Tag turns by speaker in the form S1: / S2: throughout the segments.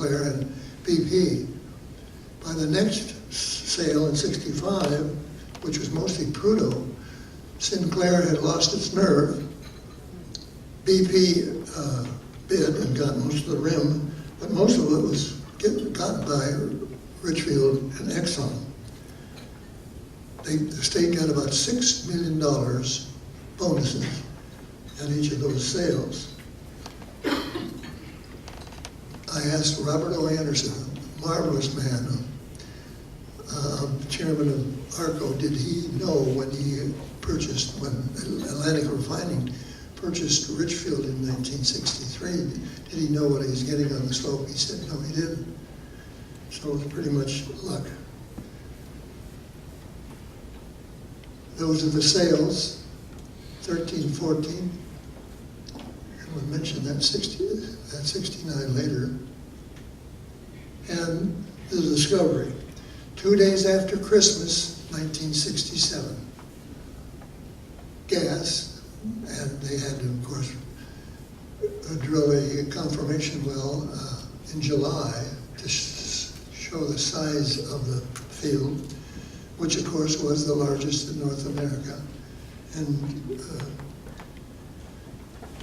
S1: Sinclair and BP. By the next sale in '65, which was mostly Prudhoe, Sinclair had lost its nerve. BP bid and got most of the rim, but most of it was gotten by Richfield and Exxon. The state got about $6 million bonuses at each of those sales. I asked Robert O. Anderson, a marvelous man, chairman of ARCO, did he know when Atlantic Refining purchased Richfield in 1963, did he know what he was getting on the slope? He said, no, he didn't. So it was pretty much luck. Those are the sales, 13, 14. And we mentioned that 69 later. And the discovery. 2 days after Christmas, 1967. Gas, and they had to, of course, drill a confirmation well in July to show the size of the field, which of course was the largest in North America. And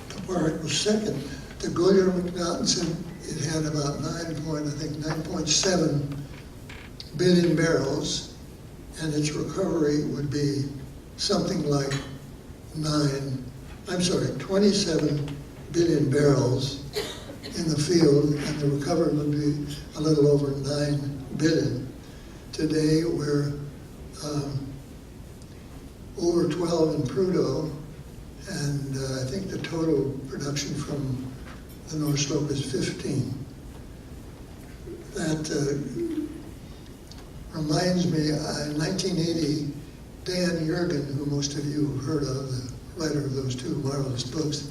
S1: Tabarak was second. The Goulier-McNaughton said it had about 9.7 billion barrels, and its recovery would be something like 27 billion barrels in the field, and the recovery would be a little over 9 billion. Today we're over 12 in Prudhoe, and I think the total production from the North Slope is 15. That reminds me, in 1980, Dan Yergin, who most of you have heard of, the writer of those two marvelous books,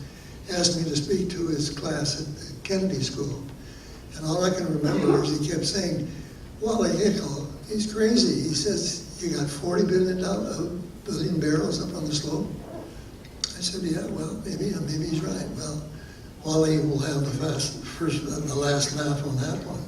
S1: asked me to speak to his class at the Kennedy School. And all I can remember is he kept saying, Wally Hickel, he's crazy. He says, you got 40 billion barrels up on the slope? I said, yeah, well, maybe he's right. Well, Wally will have the last laugh on that one.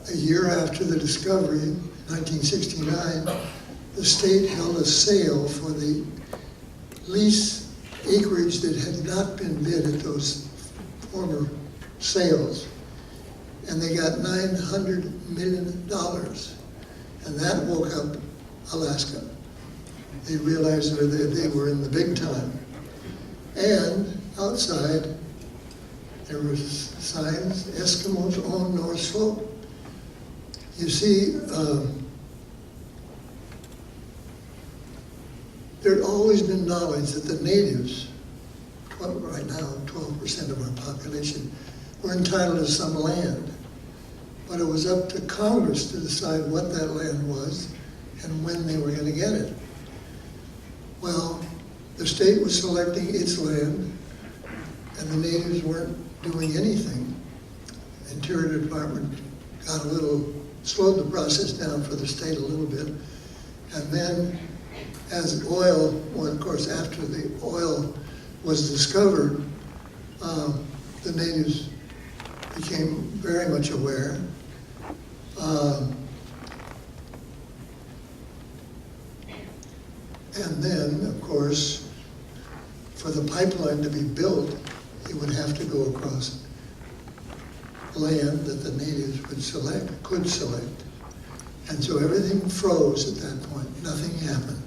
S1: A year after the discovery, 1969, the state held a sale for the lease acreage that had not been bid at those former sales. And they got $900 million. And that woke up Alaska. They realized that they were in the big time. And outside, there were signs, Eskimos own North Slope. You see, there had always been knowledge that the natives, right now 12% of our population, were entitled to some land. But it was up to Congress to decide what that land was and when they were going to get it. Well, the state was selecting its land, and the natives weren't doing anything. The Interior Department got slowed the process down for the state a little bit. And then as oil, well, of course, after the oil was discovered, the natives became very much aware. And then, of course, for the pipeline to be built, it would have to go across land that the natives could select. And so everything froze at that point. Nothing happened.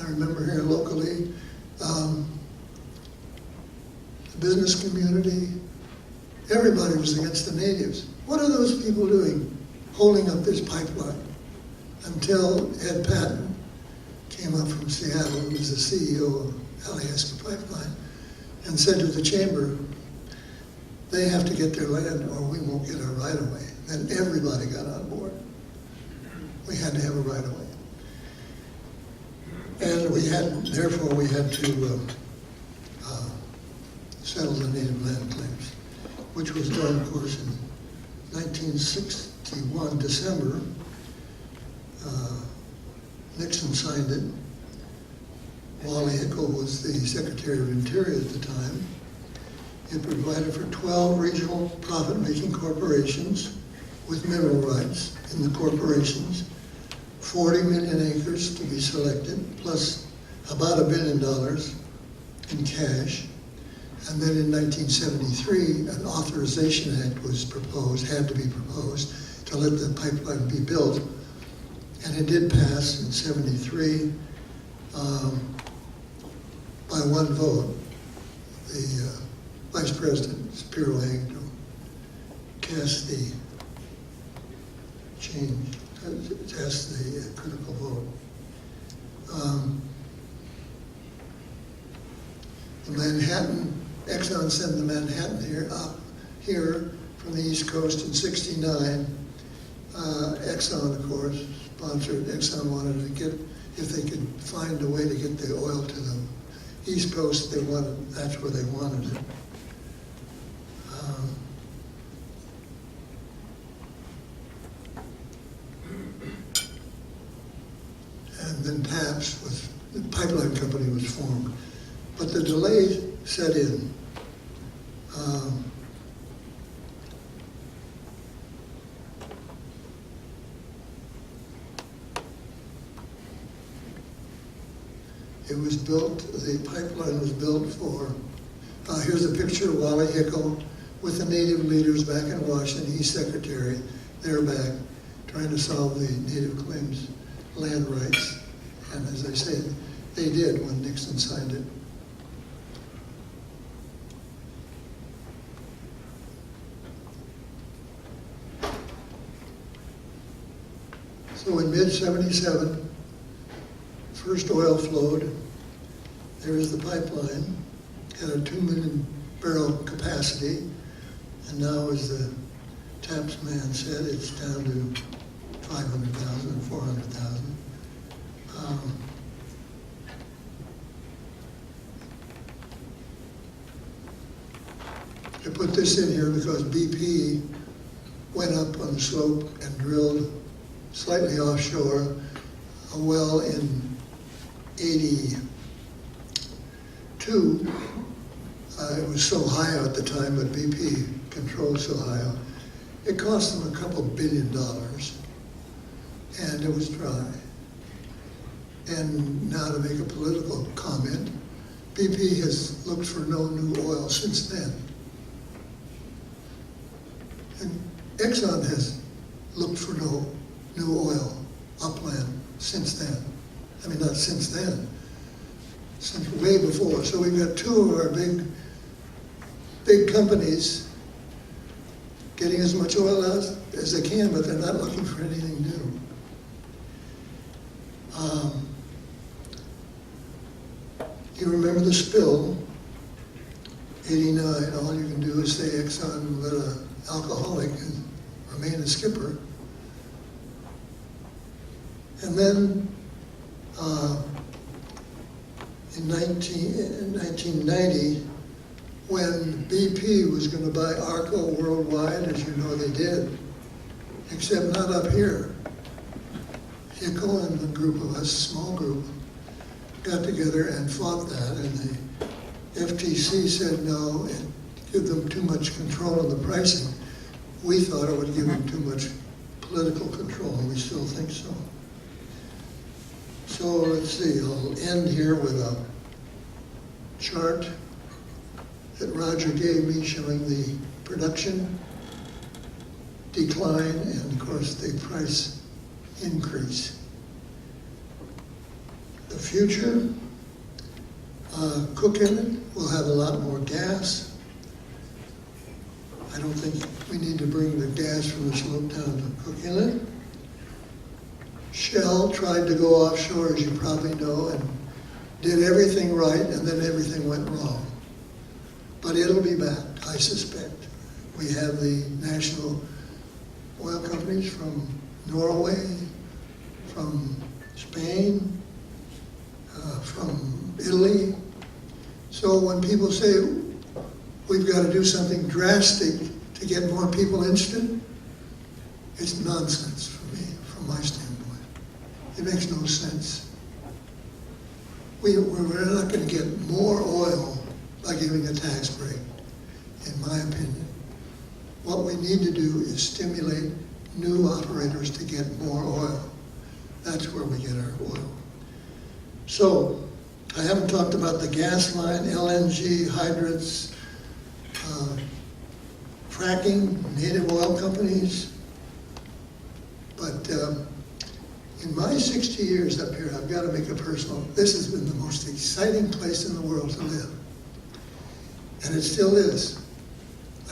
S1: I remember here locally, the business community, everybody was against the natives. What are those people doing holding up this pipeline? Until Ed Patton came up from Seattle, who was the CEO of Alaska Pipeline, and said to the chamber, they have to get their land or we won't get our right-of-way. Then everybody got on board. We had to have a right-of-way. And therefore we had to settle the native land claims, which was done, of course, in 1961, December. Nixon signed it. Wally Hickel was the Secretary of Interior at the time. It provided for 12 regional profit-making corporations with mineral rights in the corporations, 40 million acres to be selected, plus about $1 billion in cash. And then in 1973, an Authorization Act was proposed, had to be proposed, to let the pipeline be built. And it did pass in 73 by one vote. The Vice President, Spiro Agnew, cast the critical vote. The Manhattan, Exxon sent the Manhattan here from the East Coast in '69. Exxon, of course, sponsored. Exxon wanted to get, if they could find a way to get the oil to the East Coast, that's where they wanted it. And then TAPS, the pipeline company, was formed. But the delay set in. It was built, the pipeline was built for, here's a picture of Wally Hickel with the native leaders back in Washington. He's secretary. They're back trying to solve the native claims land rights. And as I say, they did when Nixon signed it. So in mid-77, first oil flowed. There's the pipeline, had a 2 million barrel capacity, and now, as the TAPS man said, it's down to 500,000 and 400,000. I put this in here because BP went up on the slope and drilled slightly offshore a well in '82. It was so high at the time, but BP controlled so high. It cost them a couple $2 billion, and it was dry. And now, to make a political comment, BP has looked for no new oil since then. And Exxon has looked for no new oil upland since then. I mean, not since then, since way before. So we've got two of our big companies getting as much oil out as they can, but they're not looking for anything new. You remember the spill, '89, all you can do is say Exxon let an alcoholic remain a skipper. And then in 1990, when BP was going to buy Arco worldwide, as you know they did, except not up here. Hickel and a group of us, small group, got together and fought that, and the FTC said no, it give them too much control on the pricing. We thought it would give them too much political control, and we still think so. So let's see, I'll end here with a chart that Roger gave me showing the production decline and, of course, the price increase. The future, Cook Inlet will have a lot more gas. I don't think we need to bring the gas from the slope down to Cook Inlet. Shell tried to go offshore, as you probably know, and did everything right, and then everything went wrong. But it'll be back, I suspect. We have the national oil companies from Norway, from Spain, from Italy. So when people say, we've got to do something drastic to get more people interested, it's nonsense for me, from my standpoint. It makes no sense. We're not going to get more oil by giving a tax break, in my opinion. What we need to do is stimulate new operators to get more oil. That's where we get our oil. So, I haven't talked about the gas line, LNG, hydrates, fracking, native oil companies. But in my 60 years up here, I've got to make a personal, this has been the most exciting place in the world to live. And it still is.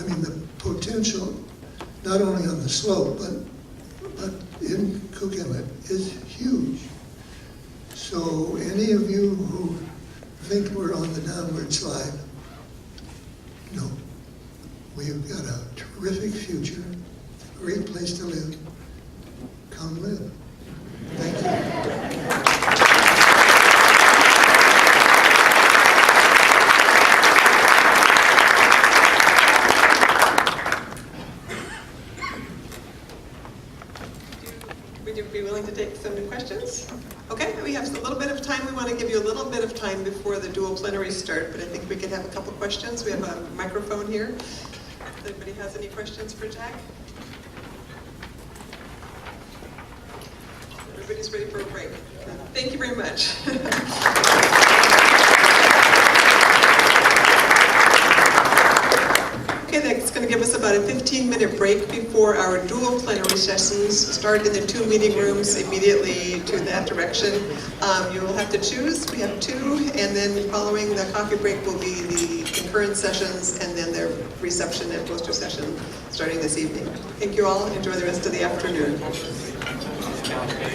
S1: I mean, the potential, not only on the slope, but in Cookillet is huge. So any of you who think we're on the downward slide, no. We've got a terrific future, great place to live. Come live. Thank you.
S2: Would you be willing to take some questions? Okay, we have a little bit of time. We want to give you a little bit of time before the dual plenaries start, but I think we could have a couple questions. We have a microphone here. If anybody has any questions for Jack? Everybody's ready for a break. Thank you very much. Okay, that's going to give us about a 15-minute break before our dual plenary sessions start in the 2 meeting rooms immediately to that direction. You will have to choose. We have 2, and then following the coffee break will be the concurrent sessions and then the reception and poster session starting this evening. Thank you all. Enjoy the rest of the afternoon.